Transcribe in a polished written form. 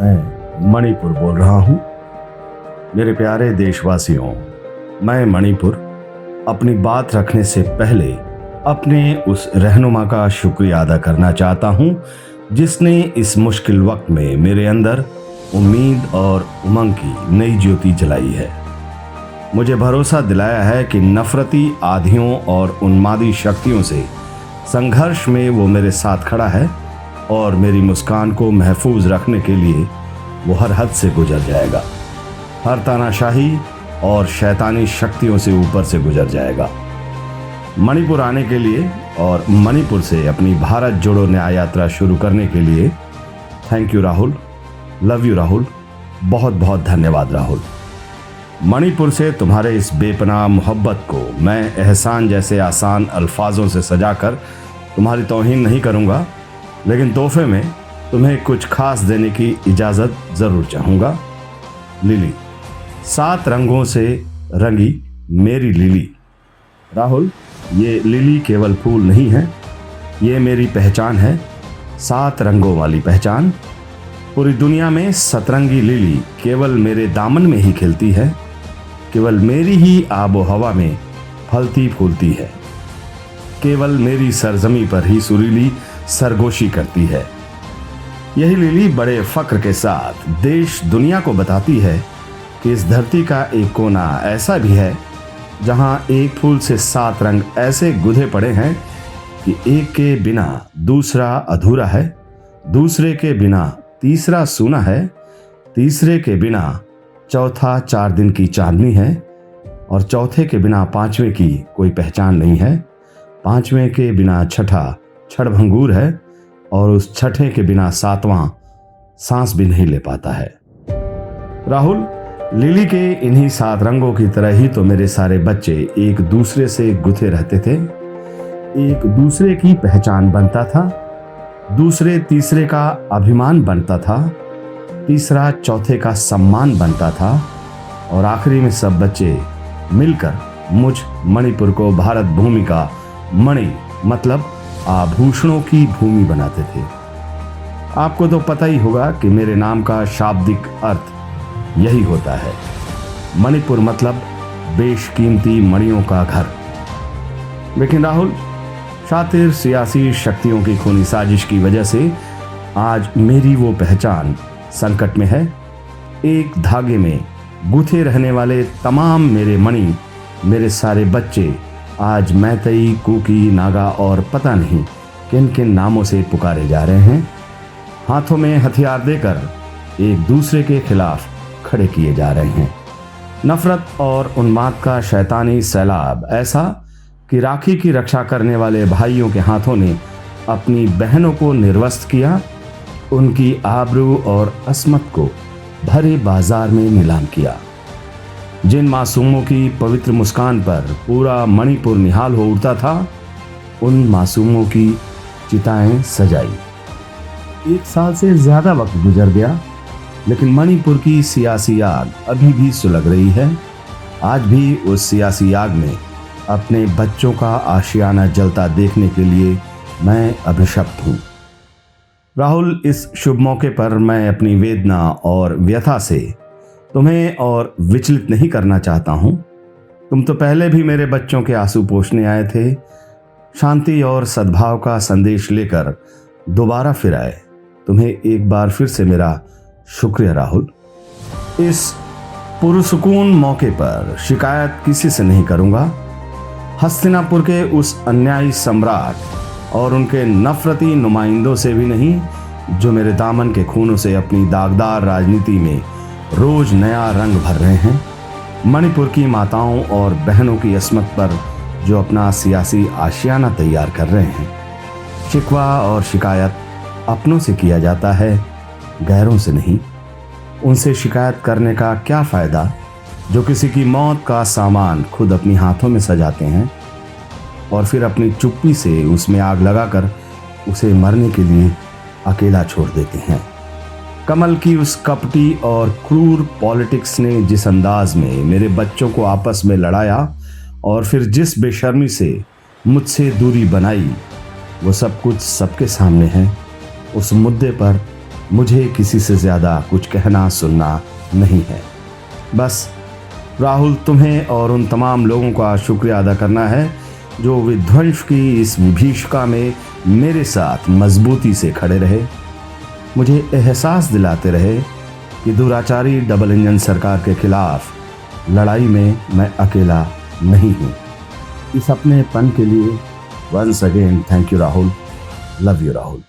मैं मणिपुर बोल रहा हूँ। मेरे प्यारे देशवासियों, मैं मणिपुर अपनी बात रखने से पहले अपने उस रहनुमा का शुक्रिया अदा करना चाहता हूँ जिसने इस मुश्किल वक्त में मेरे अंदर उम्मीद और उमंग की नई ज्योति जलाई है। मुझे भरोसा दिलाया है कि नफरती आधियों और उन्मादी शक्तियों से संघर्ष में वो मेरे साथ खड़ा है और मेरी मुस्कान को महफूज रखने के लिए वो हर हद से गुजर जाएगा, हर तानाशाही और शैतानी शक्तियों से ऊपर से गुजर जाएगा। मणिपुर आने के लिए और मणिपुर से अपनी भारत जोड़ो न्याय यात्रा शुरू करने के लिए thank you Rahul, love you Rahul, बहुत बहुत धन्यवाद राहुल। मणिपुर से तुम्हारे इस बेपनाह मोहब्बत को मैं एहसान जैसे आसान अल्फाजों से सजाकर तुम्हारी तौहीन नहीं करूँगा, लेकिन तोहफे में तुम्हें कुछ खास देने की इजाज़त ज़रूर चाहूँगा। लिली, 7 रंगों से रंगी मेरी लिली। राहुल, ये लिली केवल फूल नहीं है, ये मेरी पहचान है, 7 रंगों वाली पहचान। पूरी दुनिया में सतरंगी लिली केवल मेरे दामन में ही खिलती है, केवल मेरी ही आबो हवा में फलती फूलती है, केवल मेरी सरजमी पर ही सुरीली सरगोशी करती है। यही लिली बड़े फक्र के साथ देश दुनिया को बताती है कि इस धरती का एक कोना ऐसा भी है जहां एक फूल से 7 रंग ऐसे गुंथे पड़े हैं कि एक के बिना दूसरा अधूरा है, दूसरे के बिना तीसरा सूना है, तीसरे के बिना चौथा 4 दिन की चांदनी है और चौथे के बिना 5वें की कोई पहचान नहीं है, 5वें के बिना छठा क्षणभंगुर है और उस छठे के बिना 7वां सांस भी नहीं ले पाता है। राहुल, लिली के इन्हीं 7 रंगों की तरह ही तो मेरे सारे बच्चे एक दूसरे से गुथे रहते थे, एक दूसरे की पहचान बनता था, दूसरे तीसरे का अभिमान बनता था, तीसरा चौथे का सम्मान बनता था और आखिरी में सब बच्चे मिलकर मुझ मणिपुर को भारत भूमि का मणि मतलब आभूषणों की भूमि बनाते थे। आपको तो पता ही होगा कि मेरे नाम का शाब्दिक अर्थ यही होता है। मणिपुर मतलब बेशकीमती मणियों का घर। लेकिन राहुल, शातिर सियासी शक्तियों की खूनी साजिश की वजह से आज मेरी वो पहचान संकट में है। एक धागे में गुथे रहने वाले तमाम मेरे मणि, मेरे सारे बच्चे आज मैतई, कुकी, नागा और पता नहीं किन किन नामों से पुकारे जा रहे हैं। हाथों में हथियार देकर एक दूसरे के खिलाफ खड़े किए जा रहे हैं। नफरत और उन्माद का शैतानी सैलाब ऐसा कि राखी की रक्षा करने वाले भाइयों के हाथों ने अपनी बहनों को निर्वस्त्र किया, उनकी आबरू और अस्मत को भरे बाजार में नीलाम किया। जिन मासूमों की पवित्र मुस्कान पर पूरा मणिपुर निहाल हो उठता था, उन मासूमों की चिताएं सजाई। 1 साल से ज्यादा वक्त गुजर गया, लेकिन मणिपुर की सियासी आग अभी भी सुलग रही है। आज भी उस सियासी आग में अपने बच्चों का आशियाना जलता देखने के लिए मैं अभिशप्त हूँ। राहुल, इस शुभ मौके पर मैं अपनी वेदना और व्यथा से तुम्हें और विचलित नहीं करना चाहता हूँ। तुम तो पहले भी मेरे बच्चों के आंसू पोंछने आए थे, शांति और सद्भाव का संदेश लेकर दोबारा फिर आए। तुम्हें एक बार फिर से मेरा शुक्रिया राहुल। इस पुरसुकून मौके पर शिकायत किसी से नहीं करूँगा। हस्तिनापुर के उस अन्यायी सम्राट और उनके नफरती नुमाइंदों से भी नहीं, जो मेरे दामन के खूनों से अपनी दागदार राजनीति में रोज नया रंग भर रहे हैं। मणिपुर की माताओं और बहनों की अस्मत पर जो अपना सियासी आशियाना तैयार कर रहे हैं। शिकवा और शिकायत अपनों से किया जाता है, गैरों से नहीं। उनसे शिकायत करने का क्या फ़ायदा जो किसी की मौत का सामान खुद अपनी हाथों में सजाते हैं और फिर अपनी चुप्पी से उसमें आग लगाकर उसे मरने के लिए अकेला छोड़ देते हैं। कमल की उस कपटी और क्रूर पॉलिटिक्स ने जिस अंदाज में मेरे बच्चों को आपस में लड़ाया और फिर जिस बेशर्मी से मुझसे दूरी बनाई, वो सब कुछ सबके सामने है। उस मुद्दे पर मुझे किसी से ज़्यादा कुछ कहना सुनना नहीं है। बस राहुल, तुम्हें और उन तमाम लोगों का शुक्रिया अदा करना है जो विध्वंस की इस विभीषिका में मेरे साथ मजबूती से खड़े रहे, मुझे एहसास दिलाते रहे कि दुराचारी डबल इंजन सरकार के खिलाफ लड़ाई में मैं अकेला नहीं हूँ। इस अपनेपन के लिए once again thank you Rahul, love you Rahul.